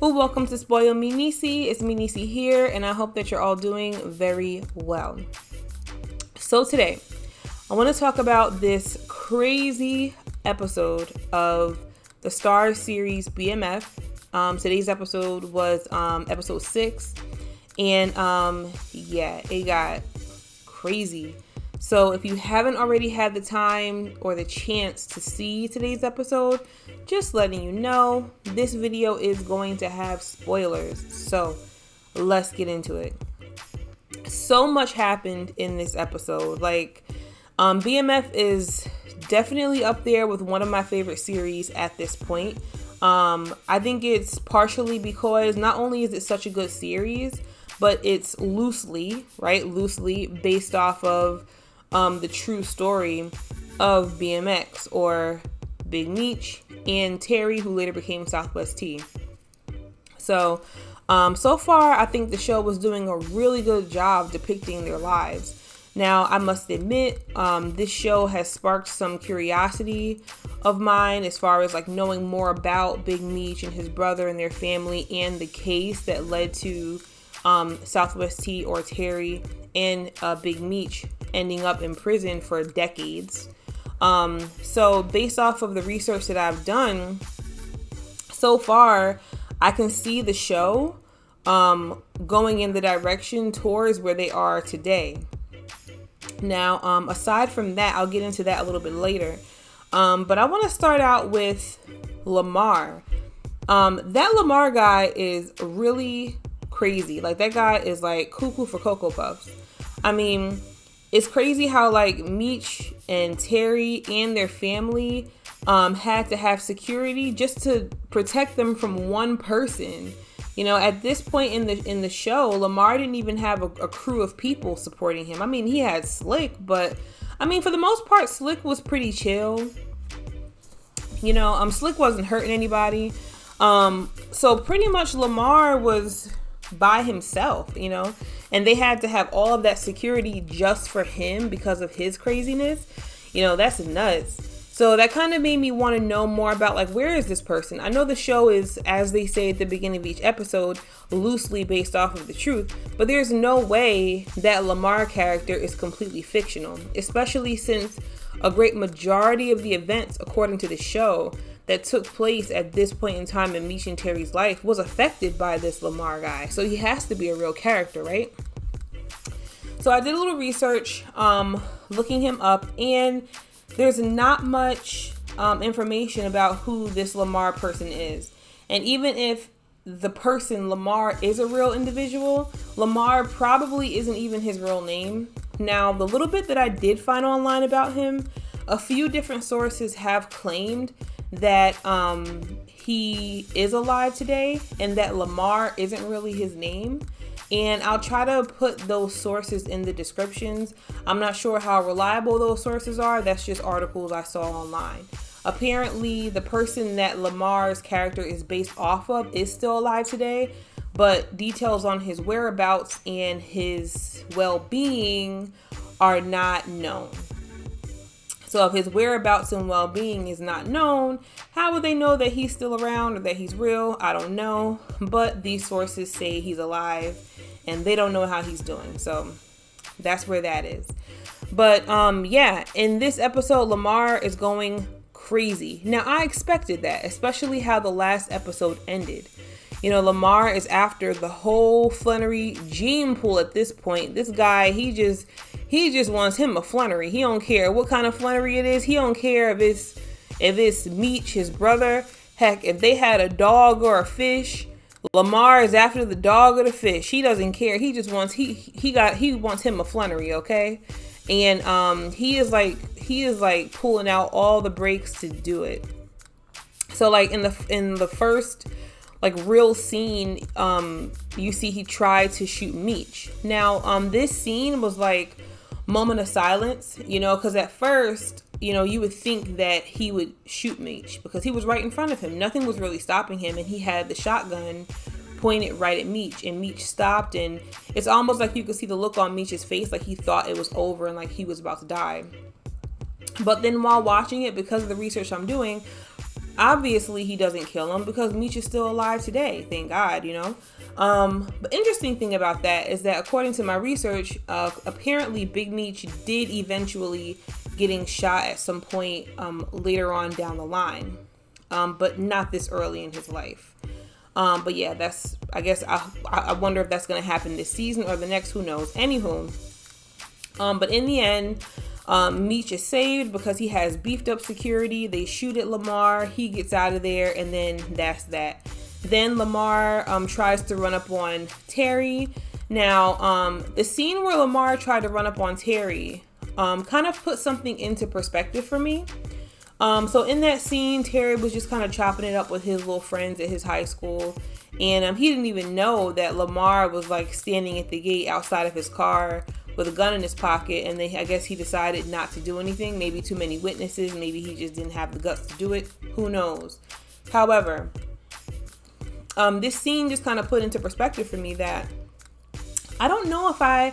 Welcome to Spoil Me Nisi. It's me Nisi here, and I hope that you're all doing very well. So today, I want to talk about this crazy episode of the Starz series BMF. Today's episode was episode 6, and it got crazy. So if you haven't already had the time or the chance to see today's episode, just letting you know, this video is going to have spoilers. So let's get into it. So much happened in this episode. BMF is definitely up there with one of my favorite series at this point. I think it's partially because not only is it such a good series, but it's loosely based off of the true story of BMX, or Big Meech, and Terry, who later became Southwest T. So far, I think the show was doing a really good job depicting their lives. Now, I must admit, this show has sparked some curiosity of mine as far as knowing more about Big Meech and his brother and their family, and the case that led to Southwest T, or Terry, and Big Meech ending up in prison for decades. So based off of the research that I've done so far, I can see the show going in the direction towards where they are today. Now, aside from that, I'll get into that a little bit later. But I want to start out with Lamar. That Lamar guy is really crazy. That guy is cuckoo for Cocoa Puffs. I mean, it's crazy how Meech and Terry and their family had to have security just to protect them from one person. You know, at this point in the show, Lamar didn't even have a crew of people supporting him. I mean, he had Slick, but I mean, for the most part, Slick was pretty chill. You know, Slick wasn't hurting anybody. So pretty much Lamar was by himself, you know, and they had to have all of that security just for him because of his craziness. You know, that's nuts. So that kind of made me want to know more about where is this person? I know the show is, as they say at the beginning of each episode, loosely based off of the truth, but there's no way that Lamar character is completely fictional, especially since a great majority of the events, according to the show, that took place at this point in time in Meech and Terry's life was affected by this Lamar guy. So he has to be a real character, right? So I did a little research, looking him up, and there's not much information about who this Lamar person is. And even if the person Lamar is a real individual, Lamar probably isn't even his real name. Now, the little bit that I did find online about him, a few different sources have claimed that he is alive today and that Lamar isn't really his name. And I'll try to put those sources in the descriptions. I'm not sure how reliable those sources are. That's just articles I saw online. Apparently, the person that Lamar's character is based off of is still alive today, but details on his whereabouts and his well-being are not known. So if his whereabouts and well-being is not known, how would they know that he's still around or that he's real? I don't know. But these sources say he's alive and they don't know how he's doing. So that's where that is. But in this episode, Lamar is going crazy. Now, I expected that, especially how the last episode ended. You know, Lamar is after the whole flunnery gene pool at this point. This guy, he just wants him a flunnery. He don't care what kind of flunnery it is. He don't care if it's Meech, his brother. Heck, if they had a dog or a fish, Lamar is after the dog or the fish. He doesn't care. He just wants he wants him a flunnery, okay? And he is pulling out all the breaks to do it. So in the first real scene, you see he tried to shoot Meech. Now, this scene was moment of silence, you know, because at first, you know, you would think that he would shoot Meech because he was right in front of him. Nothing was really stopping him, and he had the shotgun pointed right at Meech, and Meech stopped, and it's almost like you could see the look on Meech's face, like he thought it was over and like he was about to die. But then while watching it, because of the research I'm doing, obviously he doesn't kill him because Meech is still alive today. Thank God, you know. But interesting thing about that is that according to my research, apparently Big Meech did eventually getting shot at some point later on down the line, but not this early in his life. But yeah, that's, I guess I wonder if that's going to happen this season or the next, who knows. Anywho, but in the end, Meech is saved because he has beefed up security. They shoot at Lamar, he gets out of there, and then that's that. Then Lamar tries to run up on Terry. Now, the scene where Lamar tried to run up on Terry kind of put something into perspective for me. So in that scene, Terry was just kind of chopping it up with his little friends at his high school. And he didn't even know that Lamar was like standing at the gate outside of his car with a gun in his pocket. And I guess he decided not to do anything. Maybe too many witnesses. Maybe he just didn't have the guts to do it. Who knows? However, this scene just kind of put into perspective for me that I don't know if I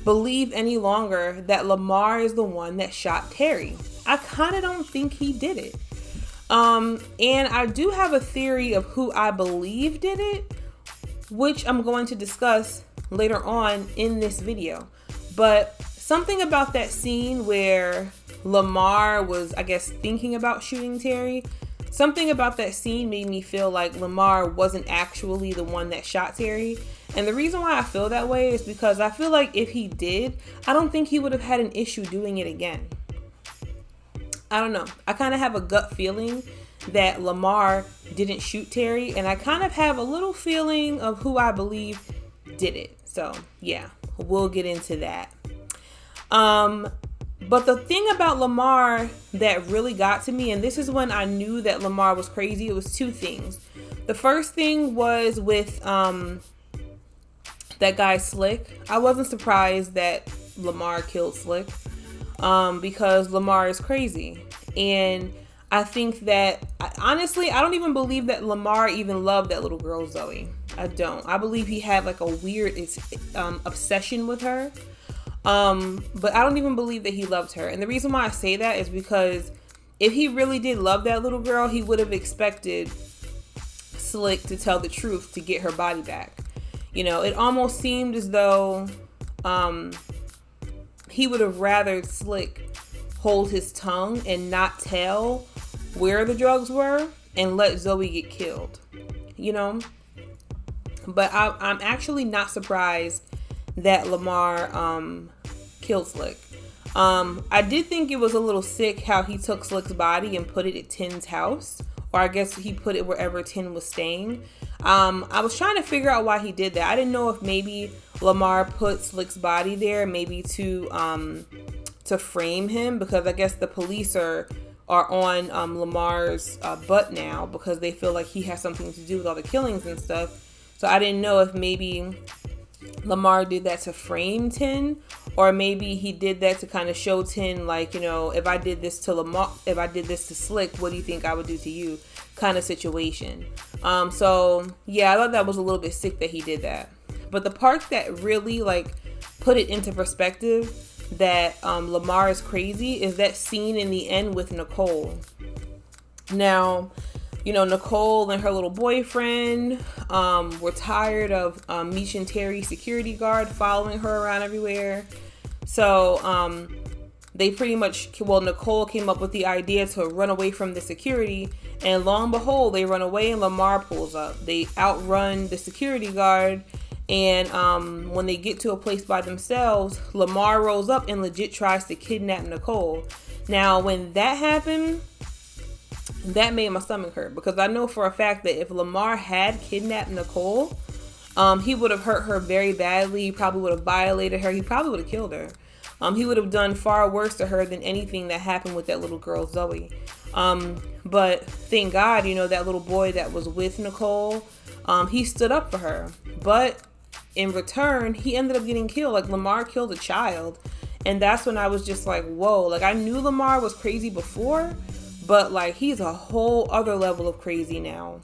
believe any longer that Lamar is the one that shot Terry. I kind of don't think he did it. And I do have a theory of who I believe did it, which I'm going to discuss later on in this video. But something about that scene where Lamar was, I guess, thinking about shooting Terry, something about that scene made me feel like Lamar wasn't actually the one that shot Terry. And the reason why I feel that way is because I feel like if he did, I don't think he would have had an issue doing it again. I don't know. I kind of have a gut feeling that Lamar didn't shoot Terry, and I kind of have a little feeling of who I believe did it. So yeah, we'll get into that. But the thing about Lamar that really got to me, and this is when I knew that Lamar was crazy, it was two things. The first thing was with that guy Slick. I wasn't surprised that Lamar killed Slick because Lamar is crazy. And I think that, honestly, I don't even believe that Lamar even loved that little girl, Zoe. I don't. I believe he had like a weird obsession with her. But I don't even believe that he loved her. And the reason why I say that is because if he really did love that little girl, he would have expected Slick to tell the truth to get her body back. You know, it almost seemed as though he would have rather Slick hold his tongue and not tell where the drugs were and let Zoe get killed, you know. But I'm actually not surprised that Lamar killed Slick. I did think it was a little sick how he took Slick's body and put it at Tin's house, or I guess he put it wherever Tin was staying. I was trying to figure out why he did that. I didn't know if maybe Lamar put Slick's body there maybe to frame him, because I guess the police are on Lamar's butt now because they feel like he has something to do with all the killings and stuff. So I didn't know if maybe Lamar did that to frame Tin, or maybe he did that to kind of show Tin, like, you know, if I did this to Lamar, if I did this to Slick, what do you think I would do to you, kind of situation. So yeah, I thought that was a little bit sick that he did that. But the part that really like put it into perspective that Lamar is crazy is that scene in the end with Nicole. Now, you know, Nicole and her little boyfriend were tired of Meech and Terry's security guard following her around everywhere. So they pretty much, well, Nicole came up with the idea to run away from the security, and lo and behold, they run away and Lamar pulls up. They outrun the security guard, and when they get to a place by themselves, Lamar rolls up and legit tries to kidnap Nicole. Now, when that happened, that made my stomach hurt, because I know for a fact that if Lamar had kidnapped Nicole, he would have hurt her very badly. He probably would have violated her. He probably would have killed her. He would have done far worse to her than anything that happened with that little girl, Zoe. But thank God, you know, that little boy that was with Nicole, he stood up for her. But in return, he ended up getting killed. Like, Lamar killed a child. And that's when I was just like, whoa. Like, I knew Lamar was crazy before, but like, he's a whole other level of crazy now.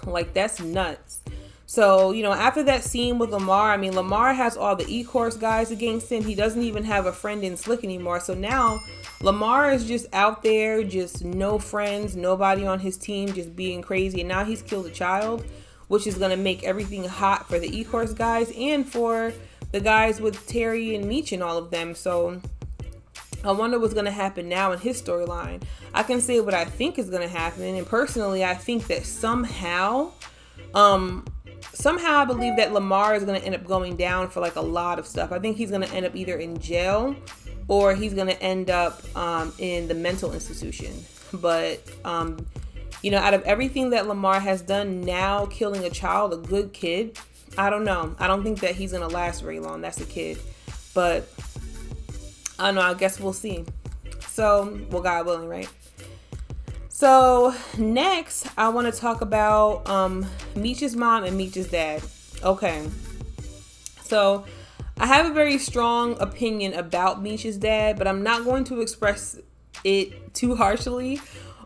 Like, that's nuts. So, after that scene with Lamar, I mean, Lamar has all the E-Course guys against him. He doesn't even have a friend in Slick anymore. So now Lamar is just out there, just no friends, nobody on his team, just being crazy. And now he's killed a child, which is going to make everything hot for the E-Course guys and for the guys with Terry and Meech and all of them. So I wonder what's going to happen now in his storyline. I can say what I think is going to happen. And personally, I think that somehow I believe that Lamar is going to end up going down for like a lot of stuff. I think he's going to end up either in jail or he's going to end up in the mental institution. But, out of everything that Lamar has done now, killing a child, a good kid, I don't know. I don't think that he's going to last very long. That's a kid. But I don't know. I guess we'll see. So, well, God willing, right? So next, I want to talk about Meech's mom and Meech's dad. Okay. So I have a very strong opinion about Meech's dad, but I'm not going to express it too harshly,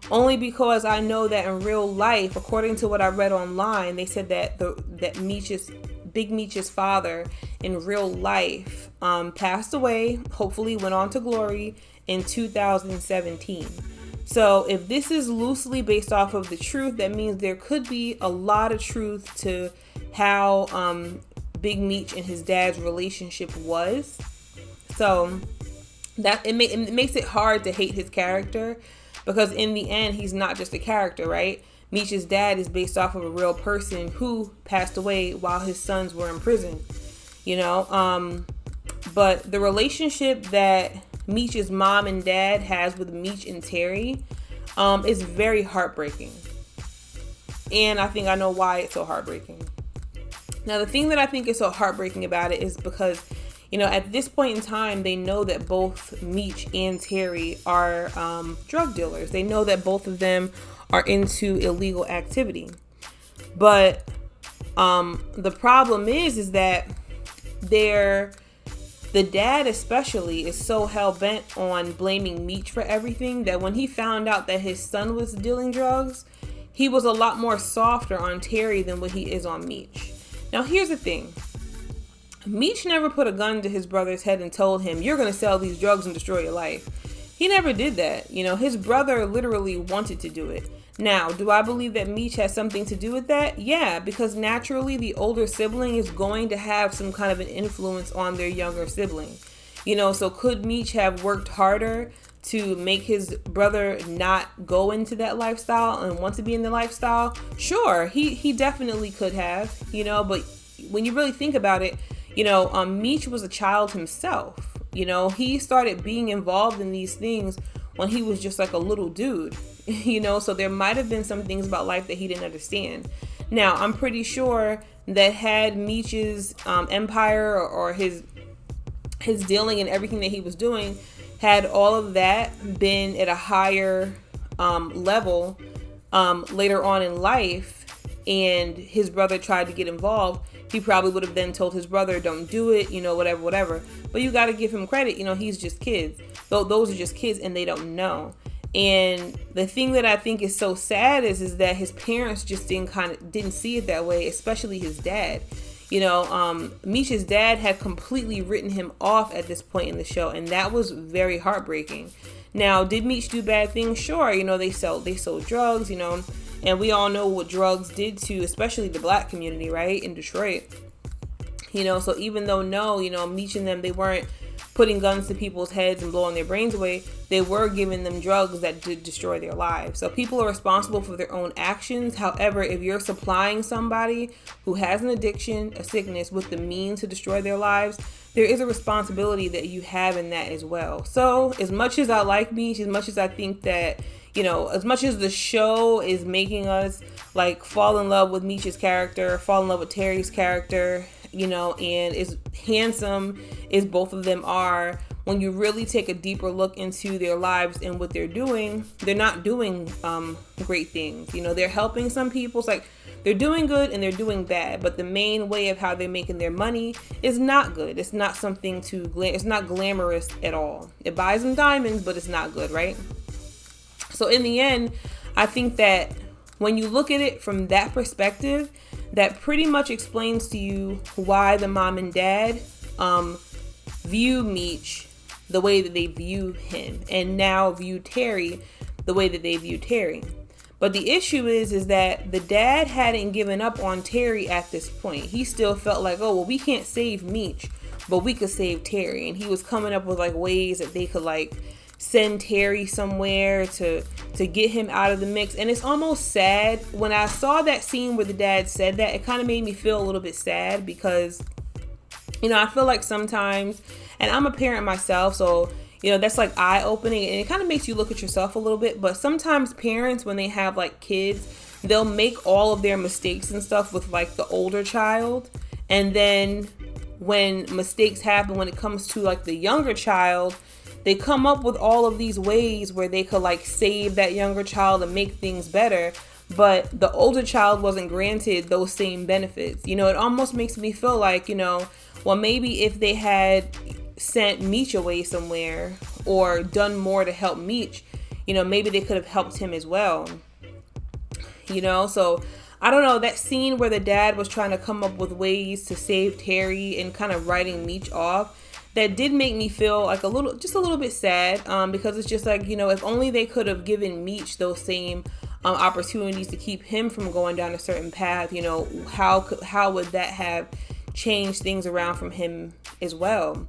only because I know that in real life, according to what I read online, they said that Big Meech's father in real life passed away, hopefully went on to glory in 2017. So if this is loosely based off of the truth, that means there could be a lot of truth to how Big Meech and his dad's relationship was. So that it makes it hard to hate his character, because in the end, he's not just a character, right? Meech's dad is based off of a real person who passed away while his sons were in prison, But the relationship that Meech's mom and dad has with Meech and Terry is very heartbreaking. And I think I know why it's so heartbreaking. Now, the thing that I think is so heartbreaking about it is because, at this point in time, they know that both Meech and Terry are drug dealers. They know that both of them are into illegal activity. But the problem is that the dad especially is so hell-bent on blaming Meech for everything that when he found out that his son was dealing drugs, he was a lot more softer on Terry than what he is on Meech. Now, here's the thing. Meech never put a gun to his brother's head and told him, you're going to sell these drugs and destroy your life. He never did that. His brother literally wanted to do it. Now, do I believe that Meech has something to do with that? Yeah, because naturally the older sibling is going to have some kind of an influence on their younger sibling. So could Meech have worked harder to make his brother not go into that lifestyle and want to be in the lifestyle? Sure, he definitely could have, but when you really think about it, Meech was a child himself. He started being involved in these things when he was just like a little dude, so there might have been some things about life that he didn't understand. Now, I'm pretty sure that had Meech's empire or his dealing and everything that he was doing, had all of that been at a higher level later on in life, and his brother tried to get involved, he probably would have then told his brother, don't do it, whatever. But you got to give him credit, he's just kids. Those are just kids and they don't know. And the thing that I think is so sad is that his parents just didn't see it that way, especially his dad. Meech's dad had completely written him off at this point in the show, and that was very heartbreaking. Now, did Meech do bad things? Sure, they sold drugs, and we all know what drugs did to especially the black community, right, in Detroit. So even though Meech and them, they weren't putting guns to people's heads and blowing their brains away, they were giving them drugs that did destroy their lives. So people are responsible for their own actions. However, if you're supplying somebody who has an addiction, a sickness, with the means to destroy their lives, there is a responsibility that you have in that as well. So as much as I like Meech, as much as I think that, as much as the show is making us like fall in love with Meech's character, fall in love with Terry's character, and as handsome as both of them are, when you really take a deeper look into their lives and what they're doing, they're not doing great things. They're helping some people. It's like they're doing good and they're doing bad, but the main way of how they're making their money is not good. It's not something it's not glamorous at all. It buys them diamonds, but it's not good, right? So in the end, I think that when you look at it from that perspective, that pretty much explains to you why the mom and dad view Meech the way that they view him, and now view Terry the way that they view Terry. But the issue is that the dad hadn't given up on Terry at this point. He still felt like, oh, well, we can't save Meech, but we could save Terry. And he was coming up with like ways that they could like send Terry somewhere to get him out of the mix. And it's almost sad. When I saw that scene where the dad said that, it kind of made me feel a little bit sad because, you know, I feel like sometimes, and I'm a parent myself, so you know, that's like eye-opening, and it kind of makes you look at yourself a little bit. But sometimes parents, when they have like kids, they'll make all of their mistakes and stuff with like the older child, and then when mistakes happen when it comes to like the younger child, they come up with all of these ways where they could like save that younger child and make things better, but the older child wasn't granted those same benefits. You know, it almost makes me feel like, you know, well, maybe if they had sent Meech away somewhere or done more to help Meech, you know, maybe they could have helped him as well. You know, so I don't know, that scene where the dad was trying to come up with ways to save Terry and kind of writing Meech off, that did make me feel like a little bit sad, because it's just like, you know, if only they could have given Meech those same opportunities to keep him from going down a certain path, you know, how would that have changed things around from him as well?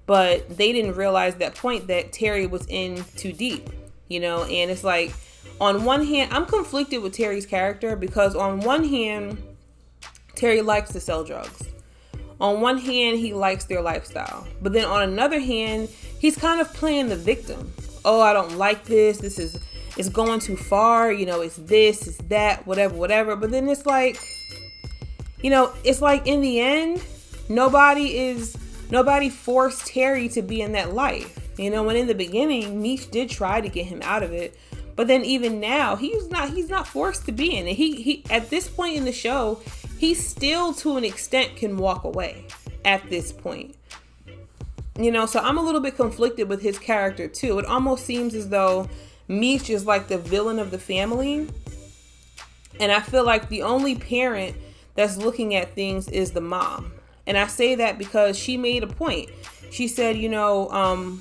But they didn't realize that point that Terry was in too deep, you know, and it's like, on one hand, I'm conflicted with Terry's character because on one hand, Terry likes to sell drugs. On one hand, he likes their lifestyle. But then on another hand, he's kind of playing the victim. Oh, I don't like this. It's going too far. You know, it's this, it's that, whatever. But then it's like, you know, it's like in the end, nobody forced Terry to be in that life. You know, when in the beginning, Meech did try to get him out of it. But then even now, he's not forced to be in it. He at this point in the show, he still to an extent can walk away at this point. You know, so I'm a little bit conflicted with his character too. It almost seems as though Meech is like the villain of the family. And I feel like the only parent that's looking at things is the mom. And I say that because she made a point. She said, you know,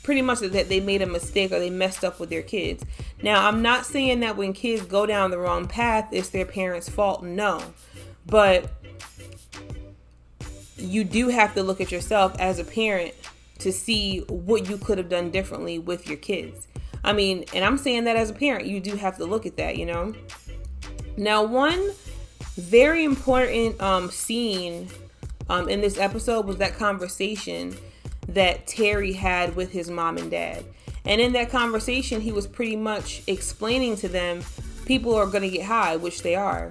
pretty much that they made a mistake or they messed up with their kids. Now, I'm not saying that when kids go down the wrong path, it's their parents' fault. No. But you do have to look at yourself as a parent to see what you could have done differently with your kids. I mean, and I'm saying that as a parent, you do have to look at that, you know. Now, one very important scene in this episode was that conversation that Terry had with his mom and dad. And in that conversation, he was pretty much explaining to them, people are going to get high, which they are,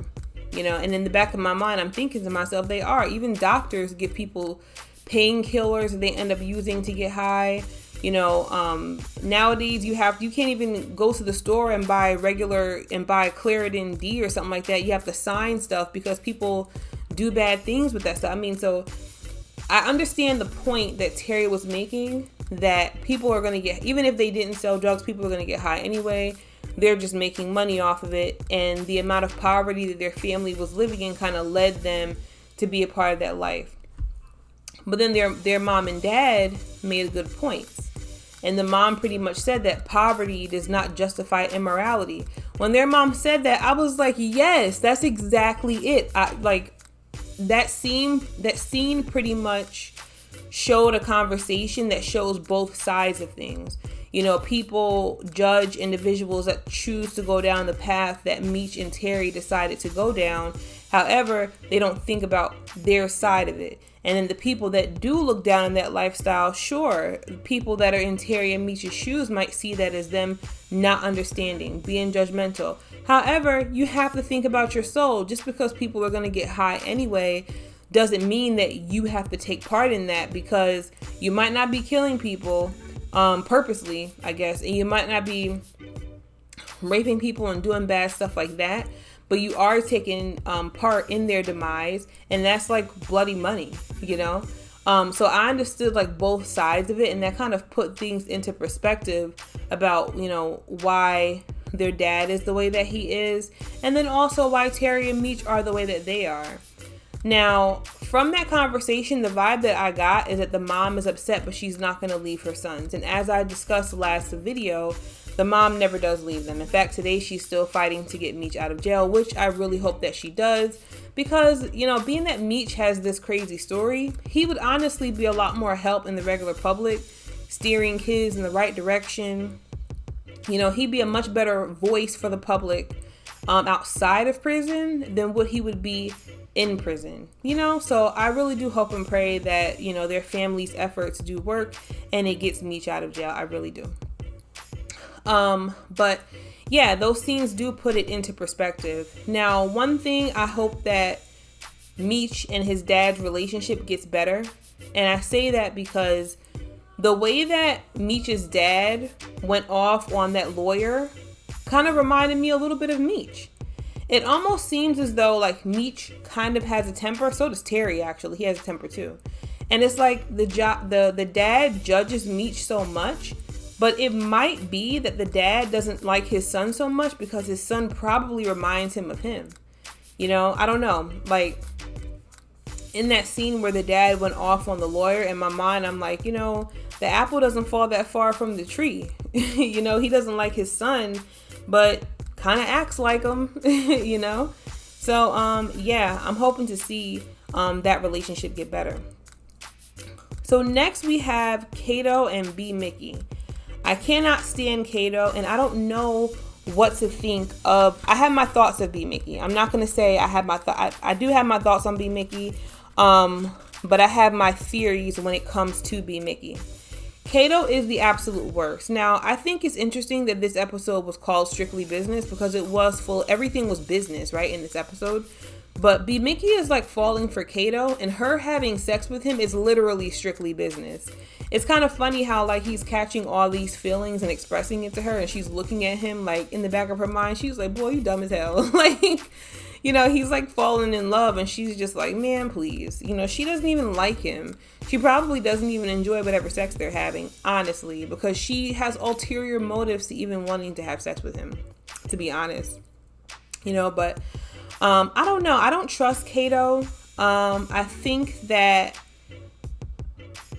you know. And in the back of my mind, I'm thinking to myself, they are. Even doctors give people painkillers that they end up using to get high. You know, nowadays you can't even go to the store and buy Claritin D or something like that. You have to sign stuff because people do bad things with that stuff. I mean, so I understand the point that Terry was making, that people are going to get, even if they didn't sell drugs, people are going to get high anyway. They're just making money off of it. And the amount of poverty that their family was living in kind of led them to be a part of that life. But then their mom and dad made good points. And the mom pretty much said that poverty does not justify immorality. When their mom said that, I was like, yes, that's exactly it. That scene pretty much showed a conversation that shows both sides of things. You know, people judge individuals that choose to go down the path that Meech and Terry decided to go down. However, they don't think about their side of it. And then the people that do look down on that lifestyle, sure, people that are in Terry and Meech's shoes might see that as them not understanding, being judgmental. However, you have to think about your soul. Just because people are going to get high anyway doesn't mean that you have to take part in that, because you might not be killing people purposely, I guess, and you might not be raping people and doing bad stuff like that, but you are taking part in their demise, and that's like bloody money, you know. So I understood like both sides of it, and that kind of put things into perspective about, you know, why their dad is the way that he is, and then also why Terry and Meech are the way that they are. Now, from that conversation, the vibe that I got is that the mom is upset, but she's not going to leave her sons. And as I discussed last video, the mom never does leave them. In fact, today she's still fighting to get Meech out of jail, which I really hope that she does. Because, you know, being that Meech has this crazy story, he would honestly be a lot more help in the regular public, steering kids in the right direction. You know, he'd be a much better voice for the public outside of prison than what he would be in prison, you know? So I really do hope and pray that, you know, their family's efforts do work and it gets Meech out of jail. I really do. But yeah, those scenes do put it into perspective. Now, one thing I hope that Meech and his dad's relationship gets better. And I say that because the way that Meech's dad went off on that lawyer kind of reminded me a little bit of Meech. It almost seems as though like Meech kind of has a temper. So does Terry, actually. He has a temper too. And it's like the dad judges Meech so much, but it might be that the dad doesn't like his son so much because his son probably reminds him of him. You know, I don't know. Like in that scene where the dad went off on the lawyer, in my mind, I'm like, you know, the apple doesn't fall that far from the tree. You know, he doesn't like his son, but kind of acts like him, you know? So, yeah, I'm hoping to see that relationship get better. So next we have Kato and B. Mickey. I cannot stand Kato, and I don't know what to think of. I have my thoughts of B. Mickey. I'm not going to say I have my I do have my thoughts on B. Mickey, but I have my theories when it comes to B. Mickey. Kato is the absolute worst. Now, I think it's interesting that this episode was called Strictly Business because it was everything was business, right, in this episode. But B. Mickey is like falling for Kato, and her having sex with him is literally strictly business. It's kind of funny how like he's catching all these feelings and expressing it to her, and she's looking at him like in the back of her mind, she's like, boy, you dumb as hell. Like, you know, he's like falling in love, and she's just like, man, please. You know, she doesn't even like him. She probably doesn't even enjoy whatever sex they're having, honestly, because she has ulterior motives to even wanting to have sex with him, to be honest. You know, but I don't know. I don't trust Kato. I think that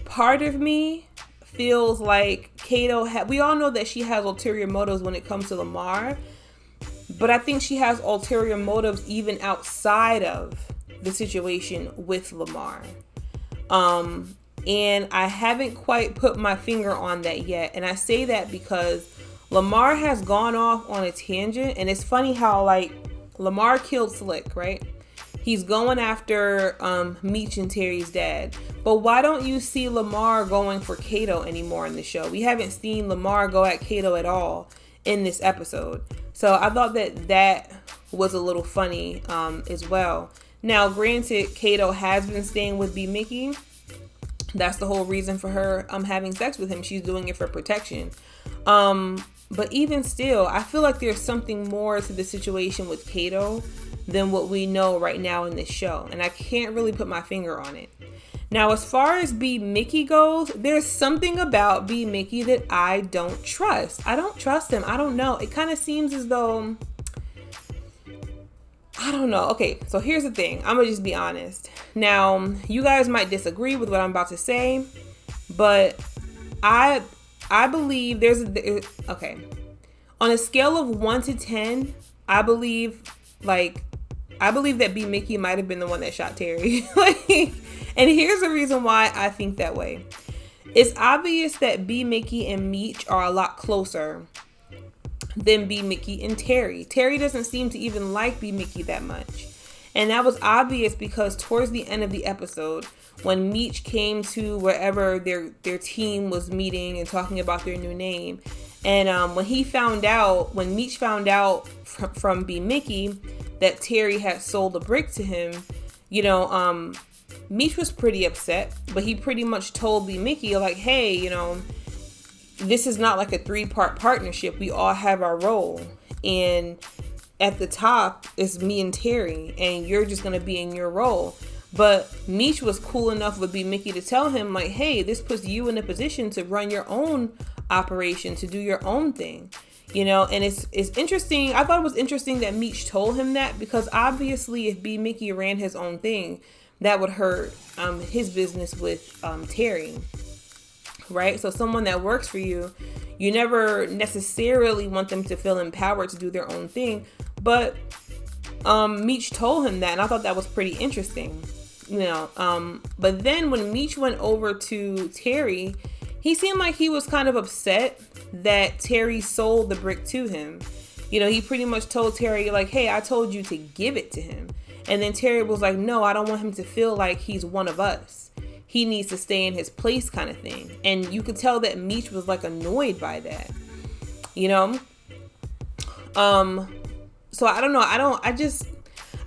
part of me feels like Kato we all know that she has ulterior motives when it comes to Lamar, but I think she has ulterior motives even outside of the situation with Lamar. And I haven't quite put my finger on that yet. And I say that because Lamar has gone off on a tangent, and it's funny how like Lamar killed Slick, right? He's going after Meech and Terry's dad. But why don't you see Lamar going for Kato anymore in the show? We haven't seen Lamar go at Kato at all in this episode. So I thought that was a little funny as well. Now, granted, Kato has been staying with B. Mickey. That's the whole reason for her having sex with him. She's doing it for protection. But even still, I feel like there's something more to the situation with Kato than what we know right now in this show. And I can't really put my finger on it. Now, as far as B. Mickey goes, there's something about B. Mickey that I don't trust. I don't trust him. I don't know. It kind of seems as though, I don't know. Okay, so here's the thing. I'm going to just be honest. Now, you guys might disagree with what I'm about to say, but I believe okay. On a scale of 1 to 10, I believe that B. Mickey might have been the one that shot Terry. And here's the reason why I think that way. It's obvious that B. Mickey and Meech are a lot closer than B. Mickey and Terry. Terry doesn't seem to even like B. Mickey that much. And that was obvious because towards the end of the episode, when Meech came to wherever their team was meeting and talking about their new name, and when Meech found out from B. Mickey that Terry had sold a brick to him, you know, Meech was pretty upset, but he pretty much told B. Mickey, like, hey, you know, this is not like a 3-part partnership. We all have our role. And at the top is me and Terry, and you're just going to be in your role. But Meech was cool enough with B. Mickey to tell him, like, hey, this puts you in a position to run your own operation, to do your own thing. And it's interesting. I thought it was interesting that Meech told him that, because obviously if B Mickey ran his own thing, that would hurt his business with Terry, right? So someone that works for you, you never necessarily want them to feel empowered to do their own thing, but Meech told him that, and I thought that was pretty interesting, but then when Meech went over to Terry, he seemed like he was kind of upset that Terry sold the brick to him. He pretty much told Terry, like, hey, I told you to give it to him. And then Terry was like, no, I don't want him to feel like he's one of us. He needs to stay in his place, kind of thing. And you could tell that Meech was like annoyed by that, So I don't know.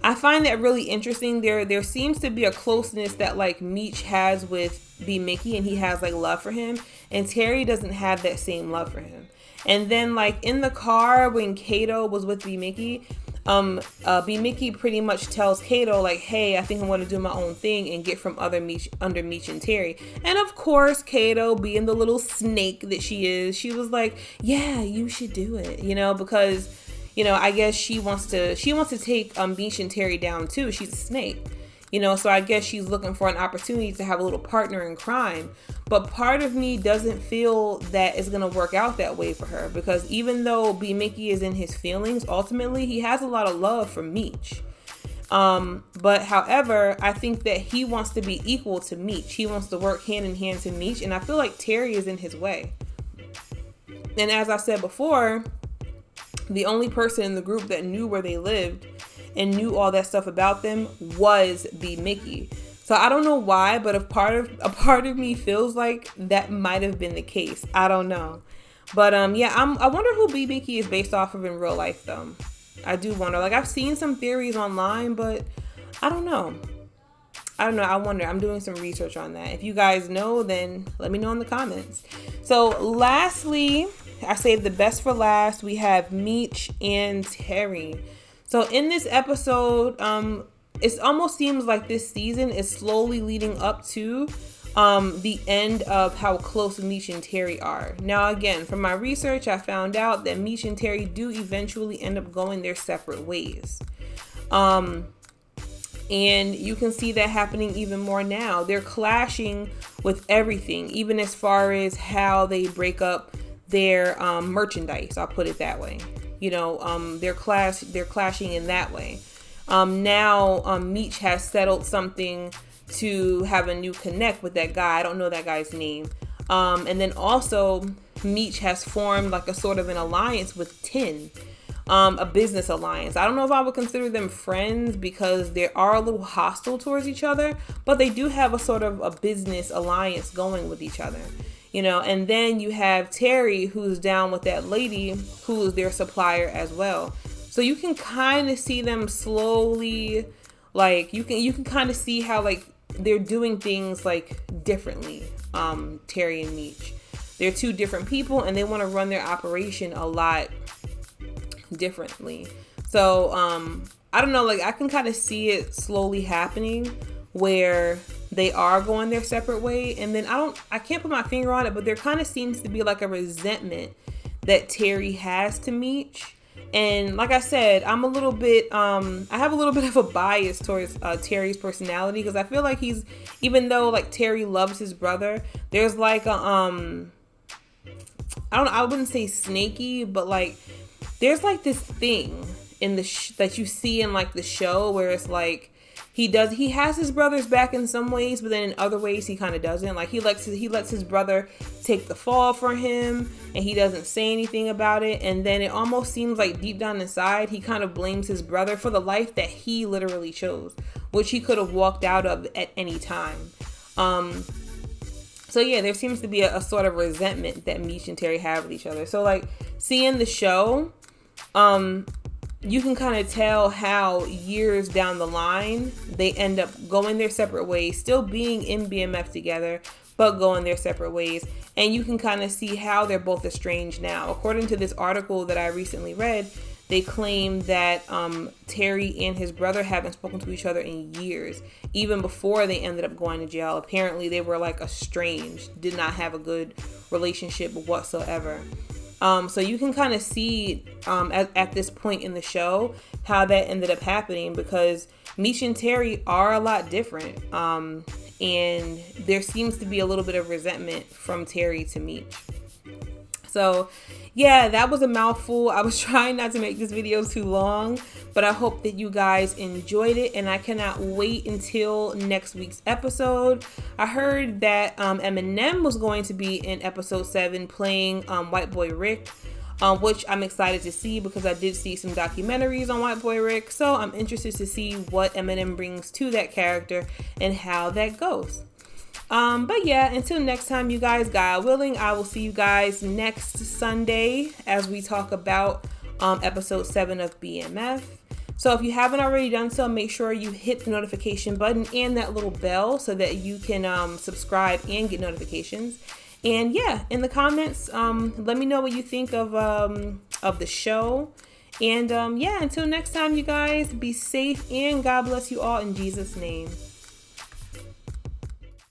I find that really interesting. There seems to be a closeness that like Meech has with B Mickey, and he has like love for him, and Terry doesn't have that same love for him. And then like in the car when Kato was with B Mickey, B Mickey pretty much tells Kato like, hey, I think I'm going to do my own thing and get from under Meech and Terry. And of course, Kato, being the little snake that she is, she was like, yeah, you should do it, because I guess she wants to take Meech and Terry down too. She's a snake, so I guess she's looking for an opportunity to have a little partner in crime. But part of me doesn't feel that it's going to work out that way for her, because even though B Mickey is in his feelings, ultimately he has a lot of love for Meech. But however, I think that he wants to be equal to Meech. He wants to work hand in hand to Meech, and I feel like Terry is in his way. And as I said before, the only person in the group that knew where they lived and knew all that stuff about them was B Mickey. So I don't know why, but a part of me feels like that might have been the case. I don't know. But I wonder who B Mickey is based off of in real life though. I do wonder. Like, I've seen some theories online, but I don't know. I wonder. I'm doing some research on that. If you guys know, then let me know in the comments. So lastly, I saved the best for last. We have Meech and Terry. So in this episode, it almost seems like this season is slowly leading up to the end of how close Meech and Terry are. Now, again, from my research, I found out that Meech and Terry do eventually end up going their separate ways. And you can see that happening even more now. They're clashing with everything, even as far as how they break up their merchandise. I'll put it that way. They're clashing in that way. Now Meech has settled something to have a new connect with that guy. I don't know that guy's name. And then also Meech has formed like a sort of an alliance with Tin. A business alliance. I don't know if I would consider them friends because they are a little hostile towards each other, but they do have a sort of a business alliance going with each other, and then you have Terry, who's down with that lady who is their supplier as well. So you can kind of see them slowly, like you can kind of see how like they're doing things like differently. Terry and Meech, they're two different people and they want to run their operation a lot differently. So I don't know, like I can kind of see it slowly happening where they are going their separate way, and then I can't put my finger on it, but there kind of seems to be like a resentment that Terry has to Meech. And like I said, I'm a little bit I have a little bit of a bias towards Terry's personality, because I feel like he's, even though like Terry loves his brother, there's like a I wouldn't say snaky, but like there's like this thing in the that you see in like the show where it's like he has his brother's back in some ways, but then in other ways he kind of doesn't. Like he lets his brother take the fall for him and he doesn't say anything about it. And then it almost seems like deep down inside he kind of blames his brother for the life that he literally chose, which he could have walked out of at any time. So yeah, there seems to be a sort of resentment that Meech and Terry have with each other. So like seeing the show, you can kind of tell how years down the line they end up going their separate ways, still being in BMF together, but going their separate ways. And you can kind of see how they're both estranged now. According to this article that I recently read, they claim that Terry and his brother haven't spoken to each other in years, even before they ended up going to jail. Apparently they were like estranged, did not have a good relationship whatsoever. So you can kind of see at this point in the show how that ended up happening, because Meech and Terry are a lot different. And there seems to be a little bit of resentment from Terry to Meech. So yeah, that was a mouthful. I was trying not to make this video too long, but I hope that you guys enjoyed it, and I cannot wait until next week's episode. I heard that Eminem was going to be in episode 7 playing White Boy Rick, which I'm excited to see, because I did see some documentaries on White Boy Rick, so I'm interested to see what Eminem brings to that character and how that goes. But yeah, until next time, you guys, God willing, I will see you guys next Sunday as we talk about episode 7 of BMF. So if you haven't already done so, make sure you hit the notification button and that little bell so that you can subscribe and get notifications. And yeah, in the comments, let me know what you think of the show. And yeah, until next time, you guys, be safe and God bless you all in Jesus' name.